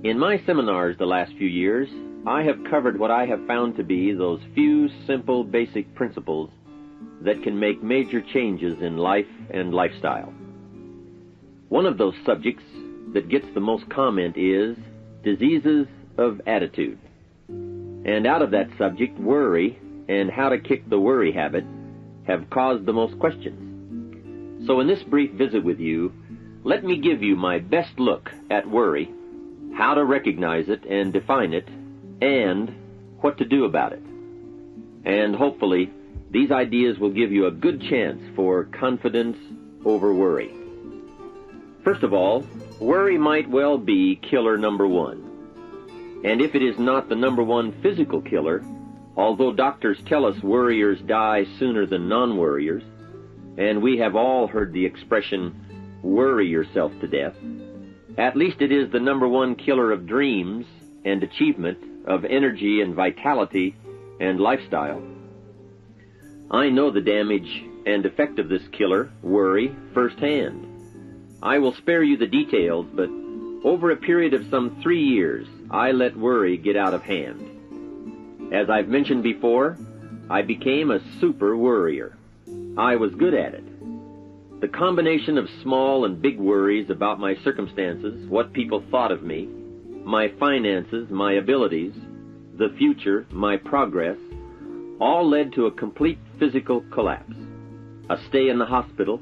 In my seminars the last few years, I have covered what I have found to be those few simple basic principles that can make major changes in life and lifestyle. One of those subjects that gets the most comment is diseases of attitude. And out of that subject, worry and how to kick the worry habit have caused the most questions. So in this brief visit with you, let me give you my best look at worry, how to recognize it and define it, and what to do about it. And hopefully, these ideas will give you a good chance for confidence over worry. First of all, worry might well be killer number one. And if it is not the number one physical killer, although doctors tell us worriers die sooner than non-worriers, and we have all heard the expression, worry yourself to death, at least it is the number one killer of dreams and achievement, of energy and vitality and lifestyle. I know the damage and effect of this killer, worry, firsthand. I will spare you the details, but over a period of some 3 years, I let worry get out of hand. As I've mentioned before, I became a super worrier. I was good at it. The combination of small and big worries about my circumstances, what people thought of me, my finances, my abilities, the future, my progress, all led to a complete physical collapse, a stay in the hospital,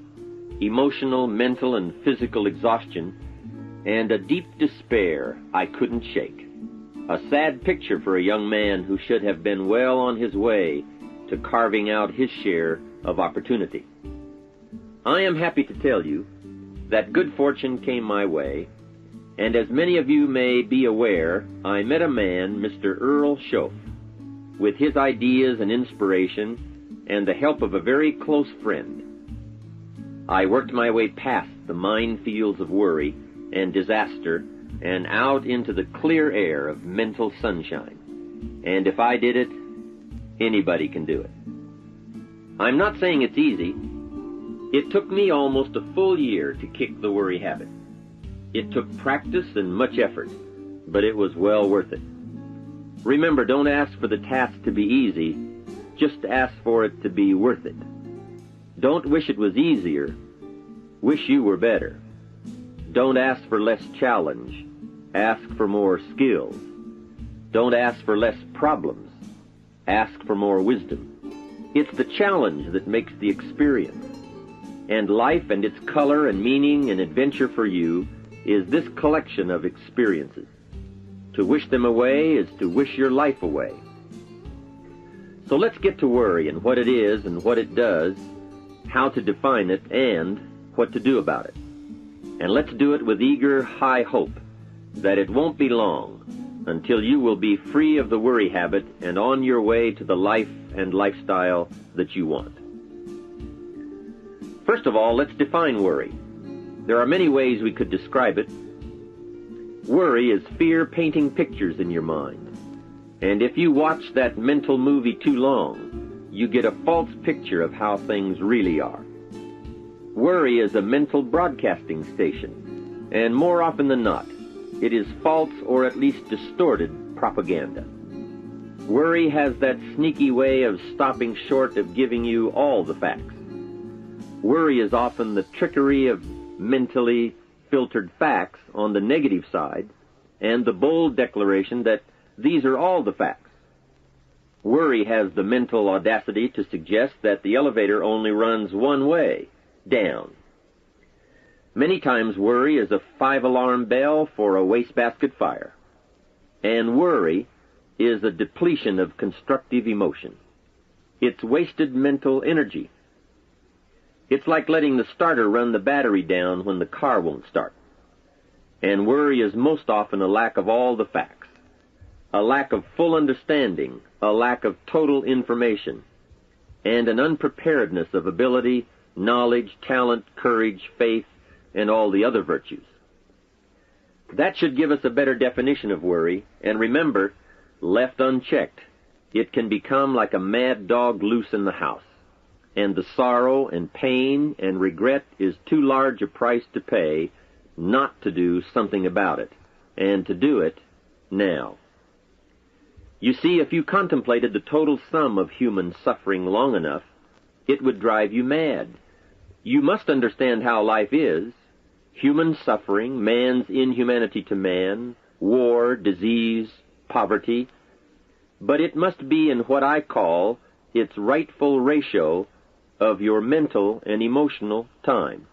emotional, mental, and physical exhaustion, and a deep despair I couldn't shake. A sad picture for a young man who should have been well on his way to carving out his share of opportunity. I am happy to tell you that good fortune came my way, and as many of you may be aware, I met a man, Mr. Earl Schoaf, with his ideas and inspiration and the help of a very close friend. I worked my way past the minefields of worry and disaster and out into the clear air of mental sunshine. And if I did it, anybody can do it. I'm not saying it's easy. It took me almost a full year to kick the worry habit. It took practice and much effort, but it was well worth it. Remember, don't ask for the task to be easy, just ask for it to be worth it. Don't wish it was easier, wish you were better. Don't ask for less challenge, ask for more skills. Don't ask for less problems, ask for more wisdom. It's the challenge that makes the experience. And life and its color and meaning and adventure for you is this collection of experiences. To wish them away is to wish your life away. So let's get to worry and what it is and what it does, how to define it, and what to do about it. And let's do it with eager, high hope that it won't be long until you will be free of the worry habit and on your way to the life and lifestyle that you want. First of all, let's define worry. There are many ways we could describe it. Worry is fear painting pictures in your mind. And if you watch that mental movie too long, you get a false picture of how things really are. Worry is a mental broadcasting station, and more often than not, it is false or at least distorted propaganda. Worry has that sneaky way of stopping short of giving you all the facts. Worry is often the trickery of mentally filtered facts on the negative side and the bold declaration that these are all the facts. Worry has the mental audacity to suggest that the elevator only runs one way, down. Many times worry is a 5-alarm bell for a wastebasket fire. And worry is a depletion of constructive emotion. It's wasted mental energy. It's like letting the starter run the battery down when the car won't start. And worry is most often a lack of all the facts, a lack of full understanding, a lack of total information, and an unpreparedness of ability, knowledge, talent, courage, faith, and all the other virtues. That should give us a better definition of worry, and remember, left unchecked, it can become like a mad dog loose in the house. And the sorrow and pain and regret is too large a price to pay not to do something about it, and to do it now. You see, if you contemplated the total sum of human suffering long enough, it would drive you mad. You must understand how life is. Human suffering, man's inhumanity to man, war, disease, poverty. But it must be in what I call its rightful ratio of your mental and emotional time.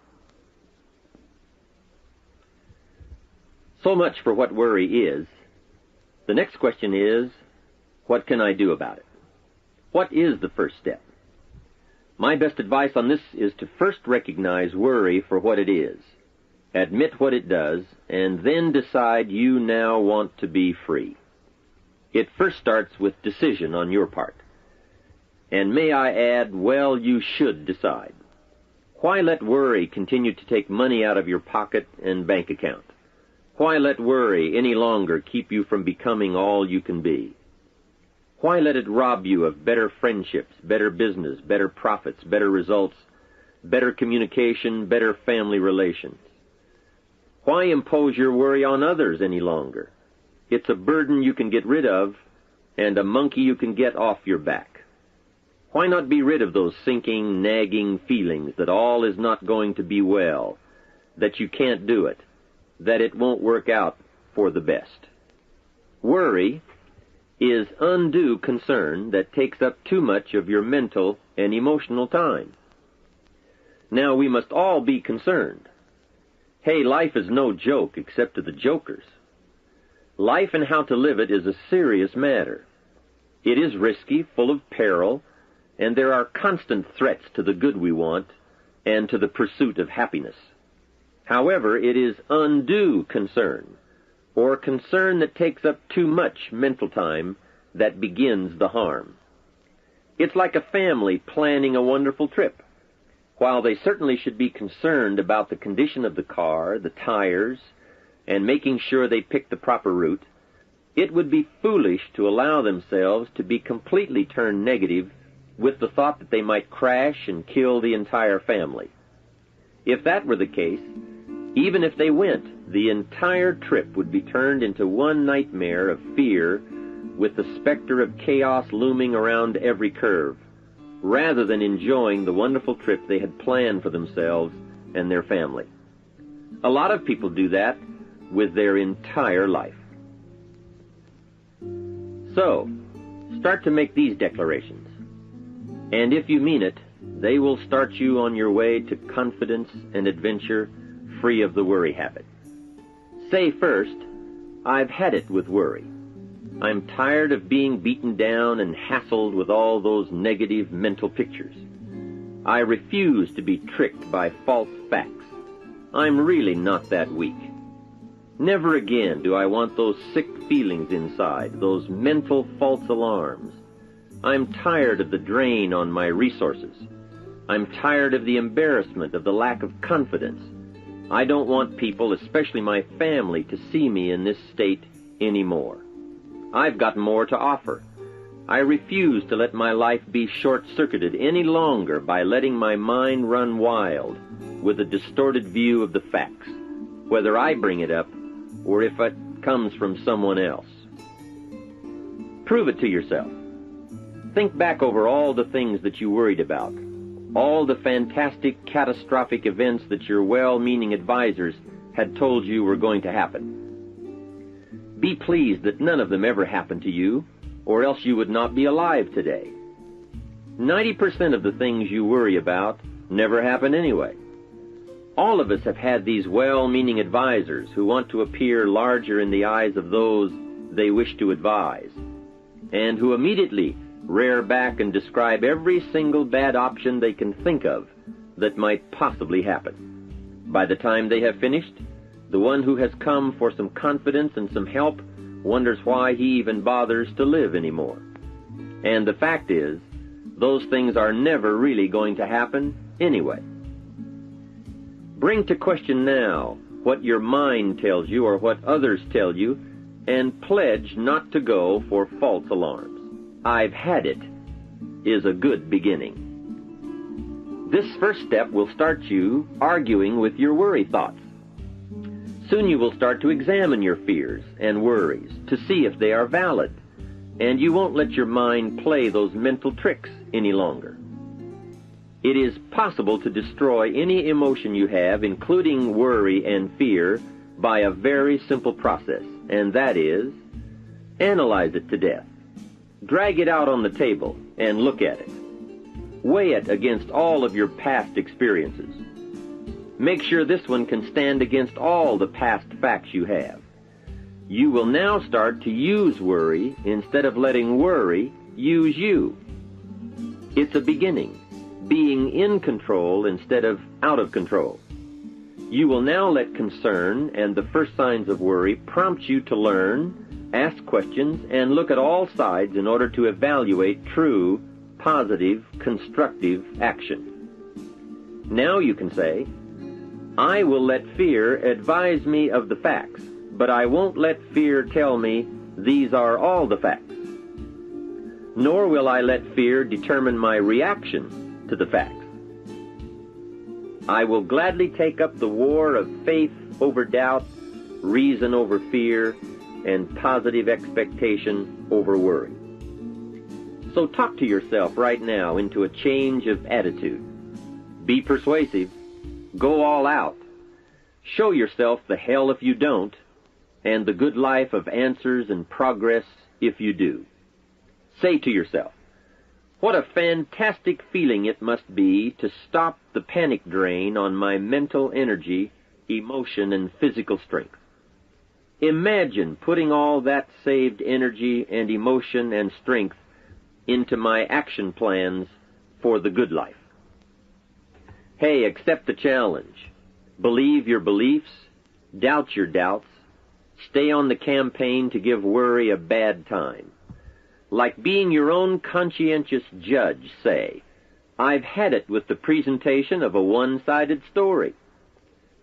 So much for what worry is. The next question is, what can I do about it? What is the first step? My best advice on this is to first recognize worry for what it is, admit what it does, and then decide you now want to be free. It first starts with decision on your part. And may I add, well, you should decide. Why let worry continue to take money out of your pocket and bank account? Why let worry any longer keep you from becoming all you can be? Why let it rob you of better friendships, better business, better profits, better results, better communication, better family relations? Why impose your worry on others any longer? It's a burden you can get rid of and a monkey you can get off your back. Why not be rid of those sinking, nagging feelings that all is not going to be well, that you can't do it, that it won't work out for the best? Worry is undue concern that takes up too much of your mental and emotional time. Now, we must all be concerned. Hey, life is no joke except to the jokers. Life and how to live it is a serious matter. It is risky, full of peril, and there are constant threats to the good we want and to the pursuit of happiness. However, it is undue concern, or concern that takes up too much mental time, that begins the harm. It's like a family planning a wonderful trip. While they certainly should be concerned about the condition of the car, the tires, and making sure they pick the proper route, it would be foolish to allow themselves to be completely turned negative with the thought that they might crash and kill the entire family. If that were the case, even if they went, the entire trip would be turned into one nightmare of fear with the specter of chaos looming around every curve, rather than enjoying the wonderful trip they had planned for themselves and their family. A lot of people do that with their entire life. So, start to make these declarations. And if you mean it, they will start you on your way to confidence and adventure, free of the worry habit. Say first, I've had it with worry. I'm tired of being beaten down and hassled with all those negative mental pictures. I refuse to be tricked by false facts. I'm really not that weak. Never again do I want those sick feelings inside, those mental false alarms. I'm tired of the drain on my resources. I'm tired of the embarrassment of the lack of confidence. I don't want people, especially my family, to see me in this state anymore. I've got more to offer. I refuse to let my life be short-circuited any longer by letting my mind run wild with a distorted view of the facts, whether I bring it up or if it comes from someone else. Prove it to yourself. Think back over all the things that you worried about, all the fantastic, catastrophic events that your well-meaning advisors had told you were going to happen. Be pleased that none of them ever happened to you, or else you would not be alive today. 90% of the things you worry about never happen anyway. All of us have had these well-meaning advisors who want to appear larger in the eyes of those they wish to advise, and who immediately rear back and describe every single bad option they can think of that might possibly happen. By the time they have finished, the one who has come for some confidence and some help wonders why he even bothers to live anymore. And the fact is, those things are never really going to happen anyway. Bring to question now what your mind tells you or what others tell you, and pledge not to go for false alarms. I've had it is a good beginning. This first step will start you arguing with your worry thoughts. Soon you will start to examine your fears and worries to see if they are valid, and you won't let your mind play those mental tricks any longer. It is possible to destroy any emotion you have, including worry and fear, by a very simple process, and that is, analyze it to death. Drag it out on the table and look at it. Weigh it against all of your past experiences. Make sure this one can stand against all the past facts you have. You will now start to use worry instead of letting worry use you. It's a beginning, being in control instead of out of control. You will now let concern and the first signs of worry prompt you to learn, ask questions, and look at all sides in order to evaluate true, positive, constructive action. Now you can say, I will let fear advise me of the facts, but I won't let fear tell me these are all the facts. Nor will I let fear determine my reaction to the facts. I will gladly take up the war of faith over doubt, reason over fear, and positive expectation over worry. So talk to yourself right now into a change of attitude. Be persuasive. Go all out. Show yourself the hell if you don't, and the good life of answers and progress if you do. Say to yourself, what a fantastic feeling it must be to stop the panic drain on my mental energy, emotion, and physical strength. Imagine putting all that saved energy and emotion and strength into my action plans for the good life. Hey, accept the challenge. Believe your beliefs, doubt your doubts, stay on the campaign to give worry a bad time. Like being your own conscientious judge, say, I've had it with the presentation of a one-sided story.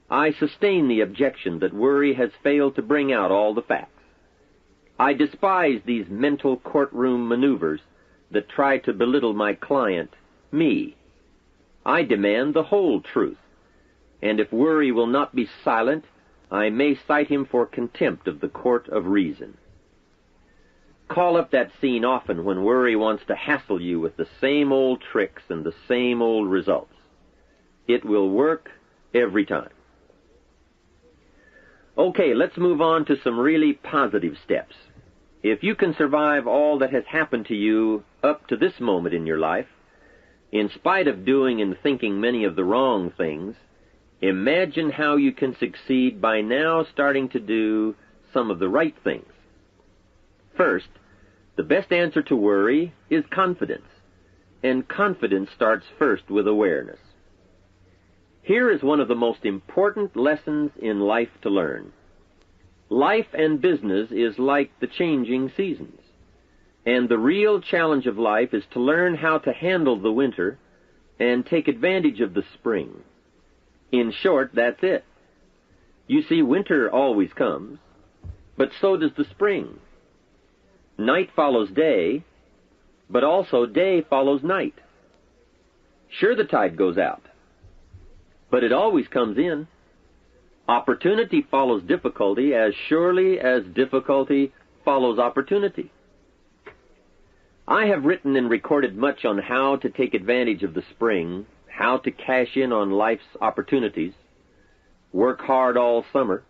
I sustain the objection that worry has failed to bring out all the facts. I despise these mental courtroom maneuvers that try to belittle my client, me. I demand the whole truth, and if worry will not be silent, I may cite him for contempt of the court of reason. Call up that scene often when worry wants to hassle you with the same old tricks and the same old results. It will work every time. Okay, let's move on to some really positive steps. If you can survive all that has happened to you up to this moment in your life, in spite of doing and thinking many of the wrong things, imagine how you can succeed by now starting to do some of the right things. First, the best answer to worry is confidence, and confidence starts first with awareness. Here is one of the most important lessons in life to learn. Life and business is like the changing seasons, and the real challenge of life is to learn how to handle the winter and take advantage of the spring. In short, that's it. You see, winter always comes, but so does the spring. Night follows day, but also day follows night. Sure, the tide goes out, but it always comes in. Opportunity follows difficulty as surely as difficulty follows opportunity. I have written and recorded much on how to take advantage of the spring, how to cash in on life's opportunities, work hard all summer,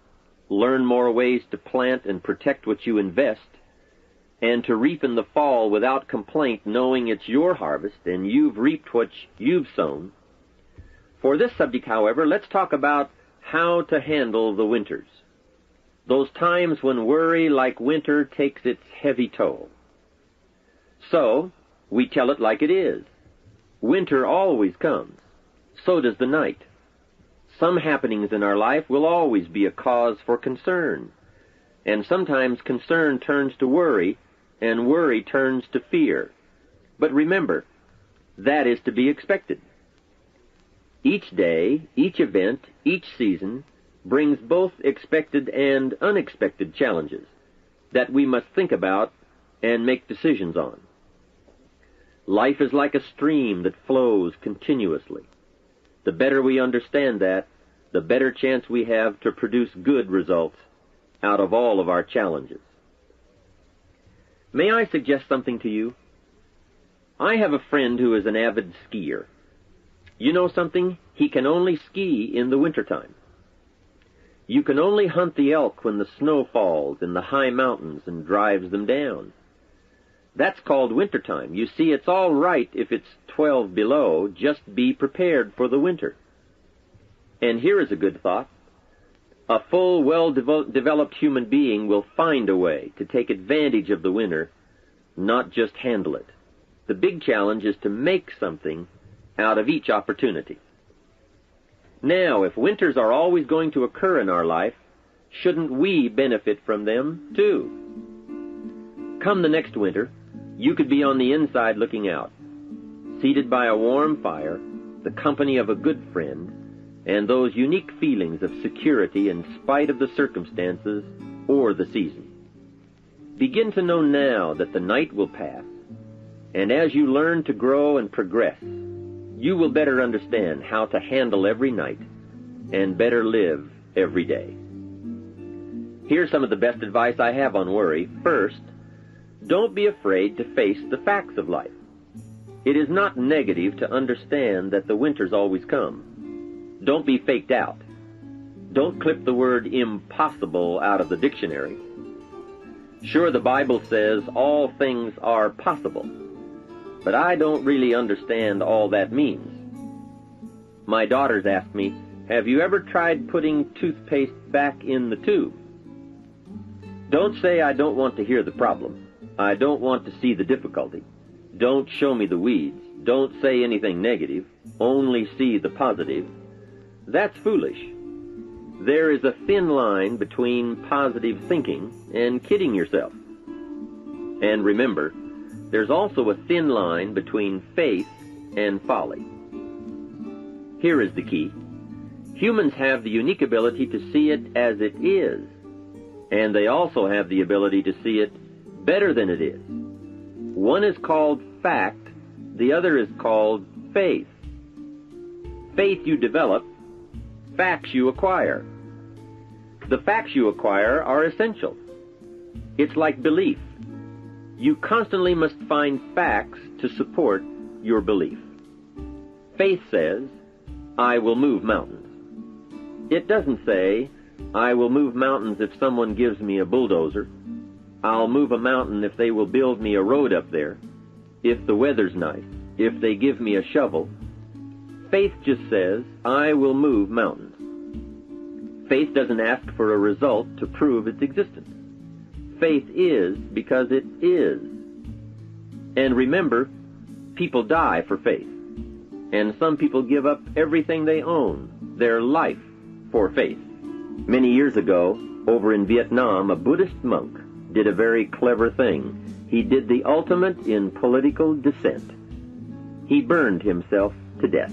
learn more ways to plant and protect what you invest, and to reap in the fall without complaint, knowing it's your harvest and you've reaped what you've sown. For this subject, however, let's talk about how to handle the winters, those times when worry, like winter, takes its heavy toll. So, we tell it like it is. Winter always comes. So does the night. Some happenings in our life will always be a cause for concern, and sometimes concern turns to worry, and worry turns to fear. But remember, that is to be expected. Each day, each event, each season brings both expected and unexpected challenges that we must think about and make decisions on. Life is like a stream that flows continuously. The better we understand that, the better chance we have to produce good results out of all of our challenges. May I suggest something to you? I have a friend who is an avid skier. You know something? He can only ski in the wintertime. You can only hunt the elk when the snow falls in the high mountains and drives them down. That's called wintertime. You see, it's all right if it's 12 below. Just be prepared for the winter. And here is a good thought. A full, well-developed human being will find a way to take advantage of the winter, not just handle it. The big challenge is to make something out of each opportunity. Now, if winters are always going to occur in our life, shouldn't we benefit from them too? Come the next winter, you could be on the inside looking out, seated by a warm fire, the company of a good friend, and those unique feelings of security in spite of the circumstances or the season. Begin to know now that the night will pass, and as you learn to grow and progress, you will better understand how to handle every night and better live every day. Here's some of the best advice I have on worry. First, don't be afraid to face the facts of life. It is not negative to understand that the winters always come. Don't be faked out. Don't clip the word impossible out of the dictionary. Sure, the Bible says all things are possible, but I don't really understand all that means. My daughters ask me, have you ever tried putting toothpaste back in the tube? Don't say I don't want to hear the problem. I don't want to see the difficulty. Don't show me the weeds. Don't say anything negative. Only see the positive. That's foolish. There is a thin line between positive thinking and kidding yourself. And remember, there's also a thin line between faith and folly. Here is the key. Humans have the unique ability to see it as it is, and they also have the ability to see it better than it is. One is called fact, the other is called faith. Faith you develop, facts you acquire. The facts you acquire are essential. It's like belief. You constantly must find facts to support your belief. Faith says, I will move mountains. It doesn't say, I will move mountains if someone gives me a bulldozer. I'll move a mountain if they will build me a road up there, if the weather's nice, if they give me a shovel. Faith just says, I will move mountains. Faith doesn't ask for a result to prove its existence. Faith is because it is. And remember, people die for faith. And some people give up everything they own, their life, for faith. Many years ago, over in Vietnam, a Buddhist monk did a very clever thing. He did the ultimate in political dissent. He burned himself to death.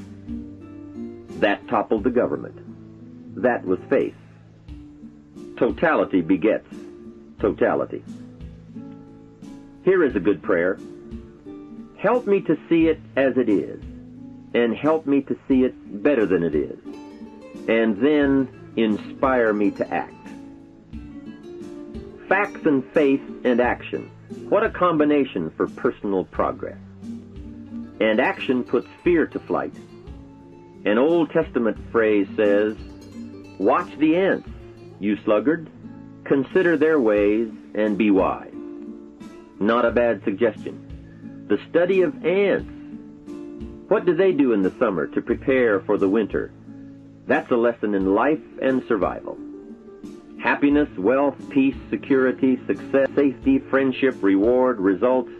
That toppled the government. That was faith. Totality begets totality. Here is a good prayer. Help me to see it as it is, and help me to see it better than it is, and then inspire me to act. Facts and faith and action. What a combination for personal progress. And action puts fear to flight. An Old Testament phrase says, watch the ants, you sluggard. Consider their ways and be wise. Not a bad suggestion. The study of ants. What do they do in the summer to prepare for the winter? That's a lesson in life and survival. Happiness, wealth, peace, security, success, safety, friendship, reward, results,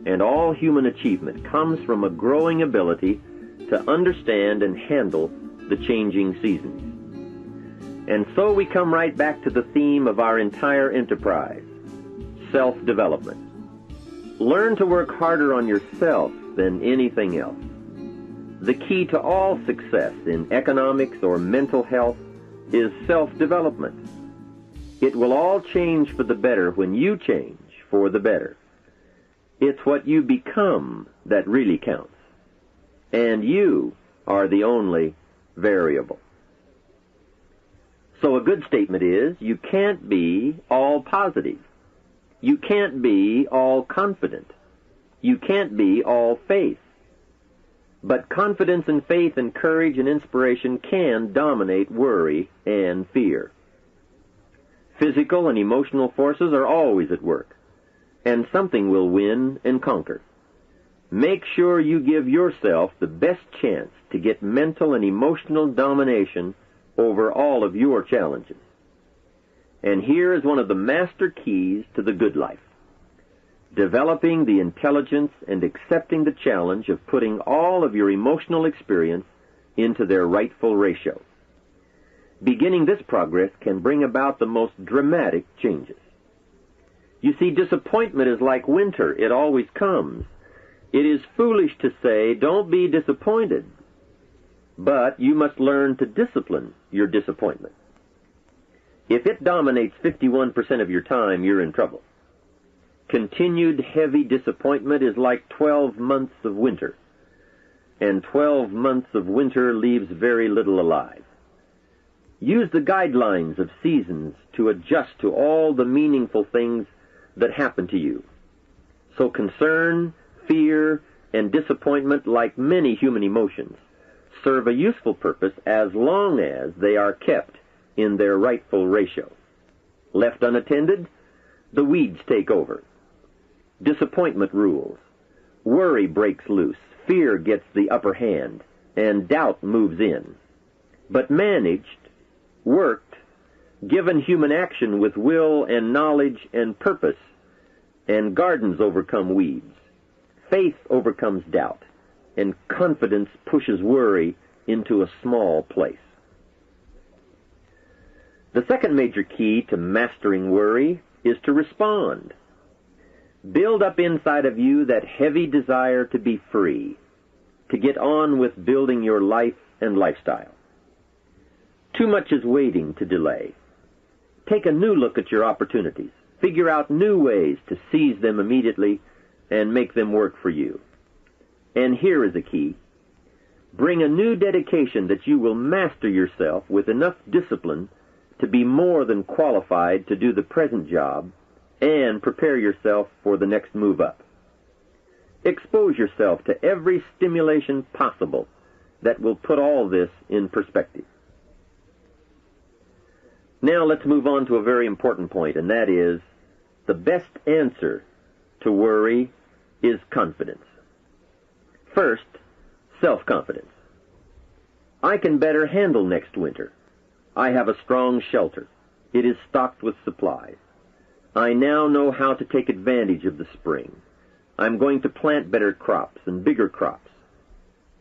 and all human achievement comes from a growing ability to understand and handle the changing seasons. And so we come right back to the theme of our entire enterprise, self-development. Learn to work harder on yourself than anything else. The key to all success in economics or mental health is self-development. It will all change for the better when you change for the better. It's what you become that really counts. And you are the only variable. So a good statement is, you can't be all positive. You can't be all confident. You can't be all faith. But confidence and faith and courage and inspiration can dominate worry and fear. Physical and emotional forces are always at work, and something will win and conquer. Make sure you give yourself the best chance to get mental and emotional domination over all of your challenges. And here is one of the master keys to the good life: developing the intelligence and accepting the challenge of putting all of your emotional experience into their rightful ratio. Beginning this progress can bring about the most dramatic changes. You see, disappointment is like winter. It always comes. It is foolish to say, don't be disappointed. But you must learn to discipline your disappointment. If it dominates 51% of your time, you're in trouble. Continued heavy disappointment is like 12 months of winter, and 12 months of winter leaves very little alive. Use the guidelines of seasons to adjust to all the meaningful things that happen to you. So concern, fear, and disappointment, like many human emotions, serve a useful purpose as long as they are kept in their rightful ratio. Left unattended, the weeds take over. Disappointment rules. Worry breaks loose. Fear gets the upper hand, and doubt moves in. But managed, worked, given human action with will and knowledge and purpose, and gardens overcome weeds. Faith overcomes doubt, and confidence pushes worry into a small place. The second major key to mastering worry is to respond. Build up inside of you that heavy desire to be free, to get on with building your life and lifestyle. Too much is waiting to delay. Take a new look at your opportunities. Figure out new ways to seize them immediately and make them work for you. And here is a key. Bring a new dedication that you will master yourself with enough discipline to be more than qualified to do the present job and prepare yourself for the next move up. Expose yourself to every stimulation possible that will put all this in perspective. Now let's move on to a very important point, and that is, the best answer to worry is confidence. First, self-confidence. I can better handle next winter. I have a strong shelter. It is stocked with supplies. I now know how to take advantage of the spring. I'm going to plant better crops and bigger crops.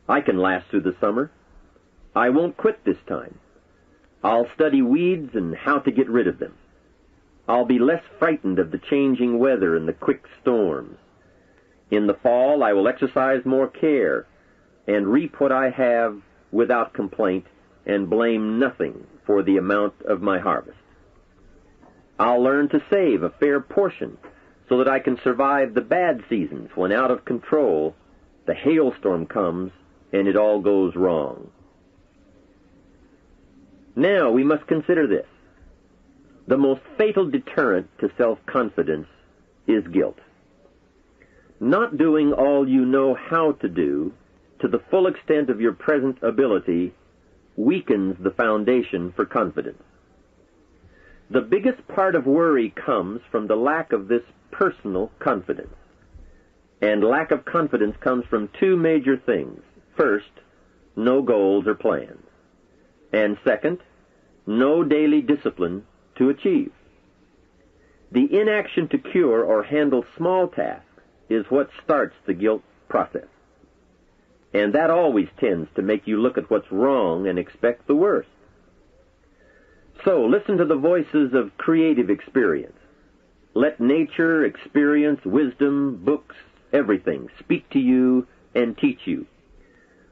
I can last through the summer. I won't quit this time. I'll study weeds and how to get rid of them. I'll be less frightened of the changing weather and the quick storms. In the fall, I will exercise more care and reap what I have without complaint and blame nothing for the amount of my harvest. I'll learn to save a fair portion so that I can survive the bad seasons when out of control the hailstorm comes and it all goes wrong. Now we must consider this. The most fatal deterrent to self-confidence is guilt. Not doing all you know how to do to the full extent of your present ability weakens the foundation for confidence. The biggest part of worry comes from the lack of this personal confidence. And lack of confidence comes from two major things. First, no goals or plans. And second, no daily discipline to achieve. The inaction to cure or handle small tasks is what starts the guilt process. And that always tends to make you look at what's wrong and expect the worst. So listen to the voices of creative experience. Let nature, experience, wisdom, books, everything speak to you and teach you.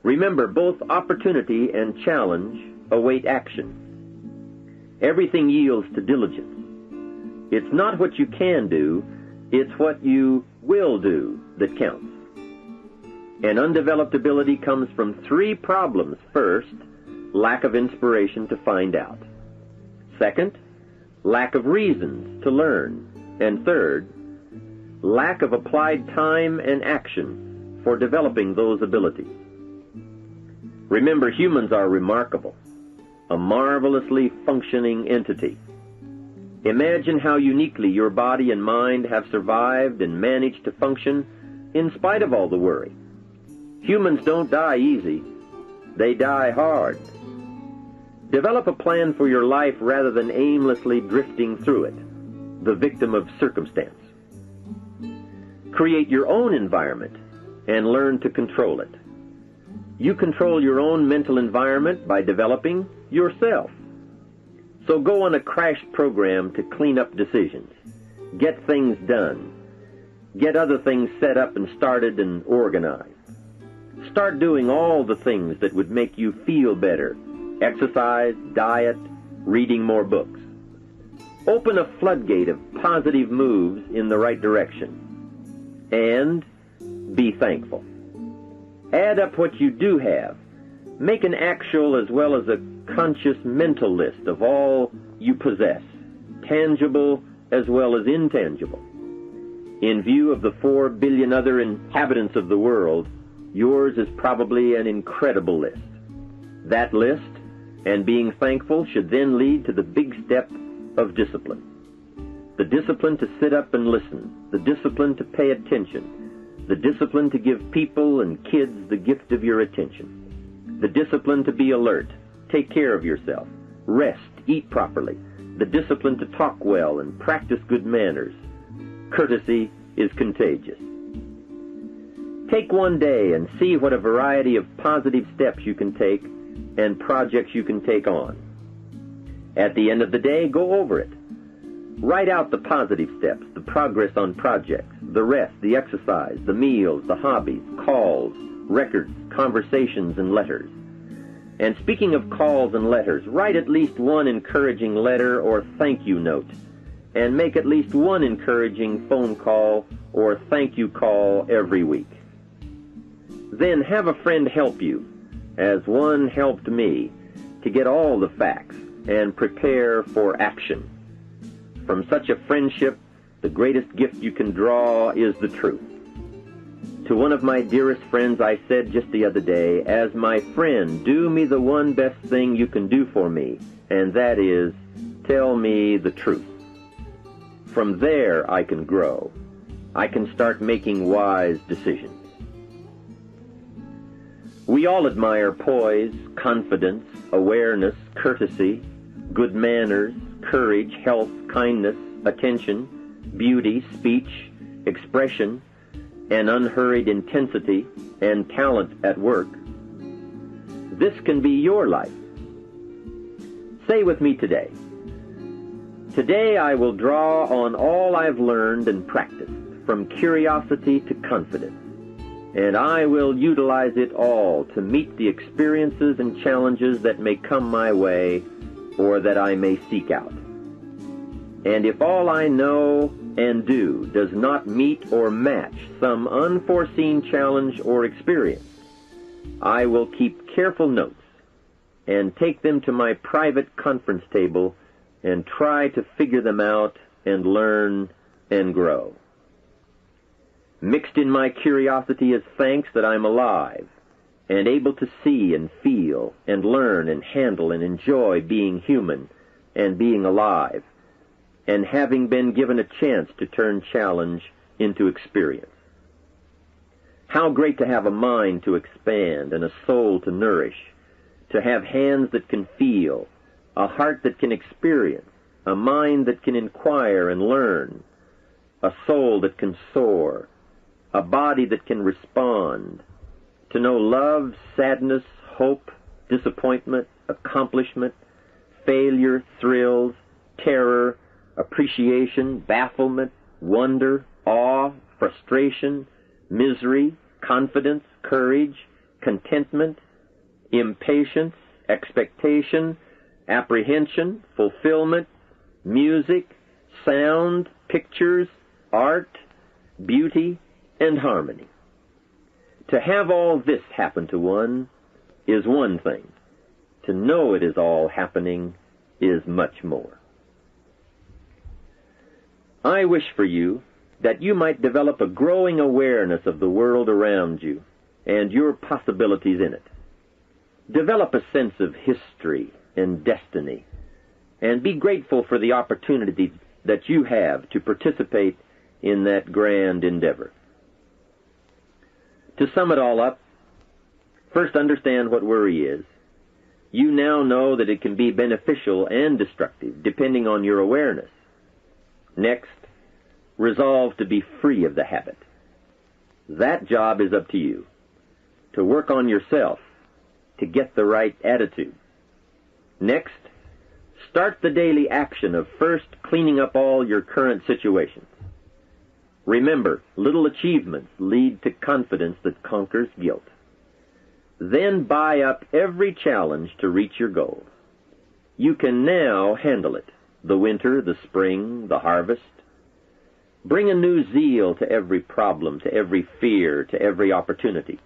Remember, both opportunity and challenge await action. Everything yields to diligence. It's not what you can do, it's what you will do that counts. And undeveloped ability comes from three problems. First, lack of inspiration to find out. Second, lack of reasons to learn. And third, lack of applied time and action for developing those abilities. Remember, humans are remarkable, a marvelously functioning entity. Imagine how uniquely your body and mind have survived and managed to function in spite of all the worry. Humans don't die easy. They die hard. Develop a plan for your life rather than aimlessly drifting through it, the victim of circumstance. Create your own environment and learn to control it. You control your own mental environment by developing yourself. So go on a crash program to clean up decisions, get things done, get other things set up and started and organized. Start doing all the things that would make you feel better: exercise, diet, reading more books. Open a floodgate of positive moves in the right direction. And be thankful. Add up what you do have. Make an actual as well as a conscious mental list of all you possess, tangible as well as intangible. In view of the 4 billion other inhabitants of the world, yours is probably an incredible list. That list and being thankful should then lead to the big step of discipline. The discipline to sit up and listen, the discipline to pay attention, the discipline to give people and kids the gift of your attention, the discipline to be alert, take care of yourself, rest, eat properly, the discipline to talk well and practice good manners. Courtesy is contagious. Take one day and see what a variety of positive steps you can take and projects you can take on. At the end of the day, go over it. Write out the positive steps, the progress on projects, the rest, the exercise, the meals, the hobbies, calls, records, conversations, and letters. And speaking of calls and letters, write at least one encouraging letter or thank you note, and make at least one encouraging phone call or thank you call every week. Then have a friend help you, as one helped me, to get all the facts and prepare for action. From such a friendship, the greatest gift you can draw is the truth. To one of my dearest friends I said just the other day, as my friend, do me the one best thing you can do for me, and that is, tell me the truth. From there I can grow. I can start making wise decisions. We all admire poise, confidence, awareness, courtesy, good manners, courage, health, kindness, attention, beauty, speech, expression, and unhurried intensity, and talent at work. This can be your life. Say with me today, today I will draw on all I've learned and practiced, from curiosity to confidence, and I will utilize it all to meet the experiences and challenges that may come my way or that I may seek out. And if all I know and do does not meet or match some unforeseen challenge or experience, I will keep careful notes and take them to my private conference table and try to figure them out and learn and grow. Mixed in my curiosity is thanks that I'm alive and able to see and feel and learn and handle and enjoy being human and being alive, and having been given a chance to turn challenge into experience. How great to have a mind to expand and a soul to nourish, to have hands that can feel, a heart that can experience, a mind that can inquire and learn, a soul that can soar, a body that can respond, to know love, sadness, hope, disappointment, accomplishment, failure, thrills, terror, appreciation, bafflement, wonder, awe, frustration, misery, confidence, courage, contentment, impatience, expectation, apprehension, fulfillment, music, sound, pictures, art, beauty, and harmony. To have all this happen to one is one thing. To know it is all happening is much more. I wish for you that you might develop a growing awareness of the world around you and your possibilities in it. Develop a sense of history and destiny, and be grateful for the opportunity that you have to participate in that grand endeavor. To sum it all up, first understand what worry is. You now know that it can be beneficial and destructive, depending on your awareness. Next, resolve to be free of the habit. That job is up to you, to work on yourself, to get the right attitude. Next, start the daily action of first cleaning up all your current situations. Remember, little achievements lead to confidence that conquers guilt. Then buy up every challenge to reach your goals. You can now handle it, the winter, the spring, the harvest. Bring a new zeal to every problem, to every fear, to every opportunity.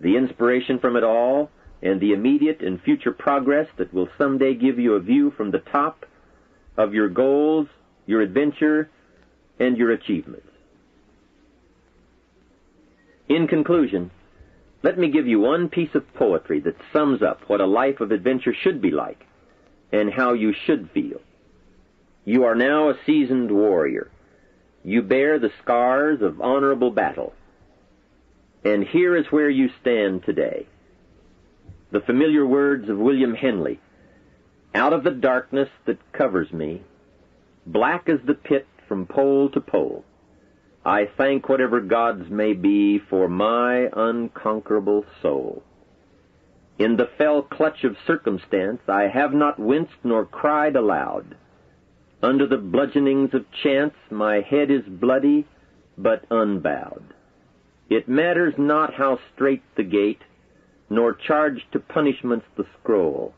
The inspiration from it all, and the immediate and future progress that will someday give you a view from the top of your goals, your adventure, and your achievements. In conclusion, let me give you one piece of poetry that sums up what a life of adventure should be like, and how you should feel. You are now a seasoned warrior. You bear the scars of honorable battle. And here is where you stand today. The familiar words of William Henley, "Out of the darkness that covers me, black as the pit from pole to pole, I thank whatever gods may be for my unconquerable soul. In the fell clutch of circumstance I have not winced nor cried aloud. Under the bludgeonings of chance my head is bloody but unbowed. It matters not how strait the gate, nor charged to punishments the scroll.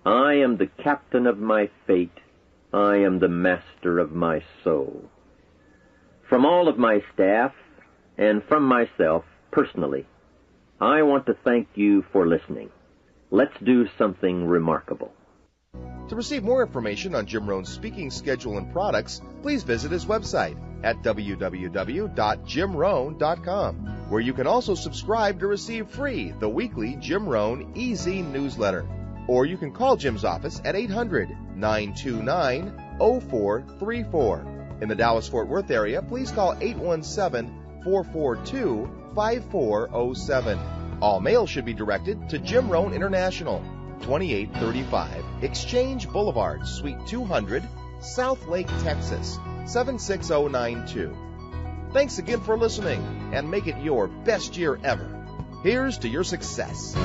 I am the captain of my fate, I am the master of my soul." From all of my staff, and from myself, personally, I want to thank you for listening. Let's do something remarkable. To receive more information on Jim Rohn's speaking schedule and products, please visit his website at www.jimrohn.com, where you can also subscribe to receive free the weekly Jim Rohn Easy newsletter. Or you can call Jim's office at 800-929-0434. In the Dallas-Fort Worth area, please call 817-442-5407. All mail should be directed to Jim Rohn International, 2835 Exchange Boulevard, Suite 200, South Lake, Texas, 76092. Thanks again for listening, and make it your best year ever. Here's to your success.